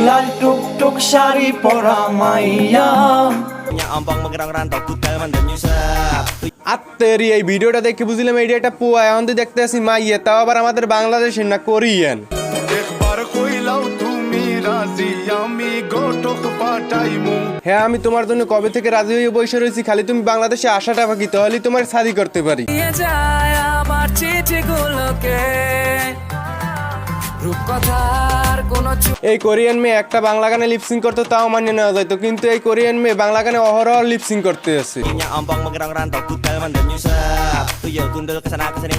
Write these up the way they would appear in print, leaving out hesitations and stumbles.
লাল টুকটুক শাড়ি পরা মাইয়া Ompong mengerang rantau kutel mandan nyusap. আত্মেরি এই ভিডিওটা দেখে বুঝলাম এইটা একটা পুয়া এখন তো দেখতে আসি মাইয়া তাও আবার আমাদের বাংলাদেশের না কোরিয়ান। একবার কইলাও তুমি রাজি আমি গোটক পাঠাইমু। হ্যাঁ আমি তোমার জন্য কবে থেকে রাজি হয়ে বসে রয়েছি, খালি তুমি বাংলাদেশে আসাটা বাকি, তাহলে তোমার শাদি করতে পারি। আমার চিঠিগুলোকে রূপকথার কোন এই কোরিয়ান মেয়ে একটা বাংলা গানে লিপসিং করতে তাও মানিয়ে নেওয়া যাইতো, কিন্তু এই কোরিয়ান মেয়ে বাংলা গানে অহরহ লিপসিং করতে আছে। Ompong mengerang rantau kutel mandan nyusap. Tuyul gundul kesana kesini.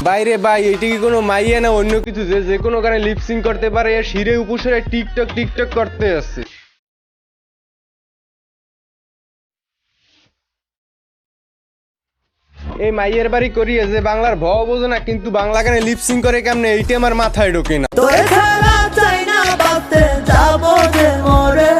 বাইরে ভাই এইটা কি কোনো মাইয়া না অন্য কিছু যে কোনো গানে লিপসিং করতে পারে, এর শিরে উপসরে টিকটক টিকটক করতে আছে। এই মাইয়ের বাড়ি করিয়ে যে বাংলার ভ বোঝে না, কিন্তু বাংলা গানে লিপসিং করে কেমনে এইটা আমার মাথায় ঢোকে না। তোরে ছাড়া চাই না বাঁচতে যাবো যে মরে।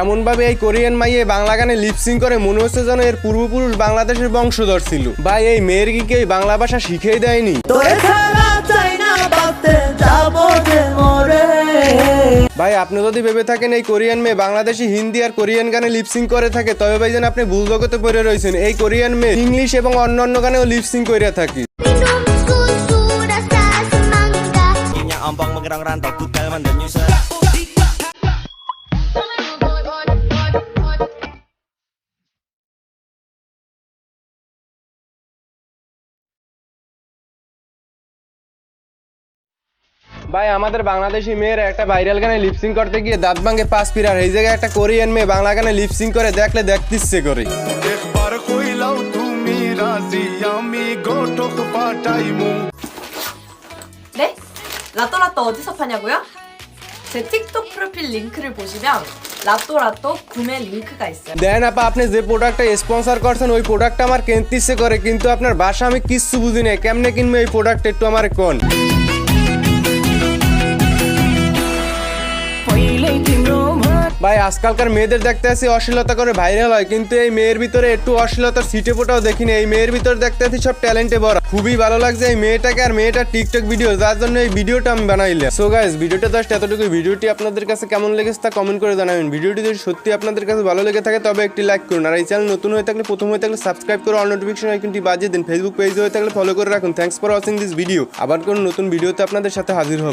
এমন ভাবে এই কোরিয়ান মাইয়ে বাংলা গানে লিপসিং করে মনে হচ্ছে যেন এর পূর্বপুরুষ বাংলাদেশের বংশধর ছিল। ভাই এই মেয়ের কি কেউ বাংলা ভাষা শিখিয়ে দেয়নি? তোরে ছাড়া চাই না বাঁচতে যাবো যে মরে। ভাই আপনি যদি ভেবে থাকেন এই কোরিয়ান মেয়ে বাংলাদেশি হিন্দি আর কোরিয়ান গানে লিপসিং করে থাকে, তবে ভাই যেন আপনি ভুল জগতে পড়ে রয়েছেন। এই কোরিয়ান মেয়ে ইংলিশ এবং অন্যান্য গানেও লিপসিং করে থাকে। Ompong mengerang rantau kutel mandan nyusap. ভাই আমাদের বাংলাদেশি মেয়েরা একটা ভাইরাল গানে লিপসিং করতে গিয়ে দাঁত ভাঙে পাঁচ পিরার, এই জায়গায় একটা কোরিয়ান মেয়ে বাংলা গানে লিপসিং করে দেখলে দেখতে ইচ্ছে করে। একবার কইলাও তুমি রাজি আমি গোটক পাঠাইমু। 네? 라또라또 어디서 파냐고요? 제 틱톡 프로필 링크를 보시면 라또라또 구매 링크가 있어요. দেন আপা আপনি যে প্রোডাক্টটা স্পন্সর করছেন ওই প্রোডাক্টটা আমার কিনতে ইচ্ছে করে, কিন্তু আপনার ভাষা আমি কিচ্ছু বুঝি না, কেমনে কিনবো এই প্রোডাক্ট একটু আমার কোন। ভাই আজকালকার মেয়েদের দেখতে আসি অশ্লীলতা করে ভাইরাল হয়, কিন্তু এই মেয়ের ভিতরে একটু অশ্লীলতার সিটে ফোটাও দেখিনি। এই মেয়ের ভিতরে দেখতে আসি সব ট্যালেন্টে ভরা। খুবই ভালো লাগছে এই মেয়েটাকে আর মেয়েটার টিকটক ভিডিও, যার জন্য এই ভিডিওটা আমি বানাইলাম। সো গাইস ভিডিওটা জাস্ট এতটুকু। ভিডিওটি আপনাদের কাছে কেমন লেগেছে তা কমেন্ট করে জানাবেন। ভিডিওটি যদি সত্যি আপনাদের কাছে ভালো লেগে থাকে তবে একটি লাইক করুন, আর এই চ্যানেল নতুন হয়ে থাকলে প্রথম হয়ে থাকলে সাবস্ক্রাইব করে অল নোটিফিকেশন আইকনটি বাজিয়ে দিন। ফেসবুক পেজ হয়ে থাকলে ফলো করে রাখুন। Thanks for watching this video. আবার কোন নতুন ভিডিওতে আপনাদের সাথে হাজির হব।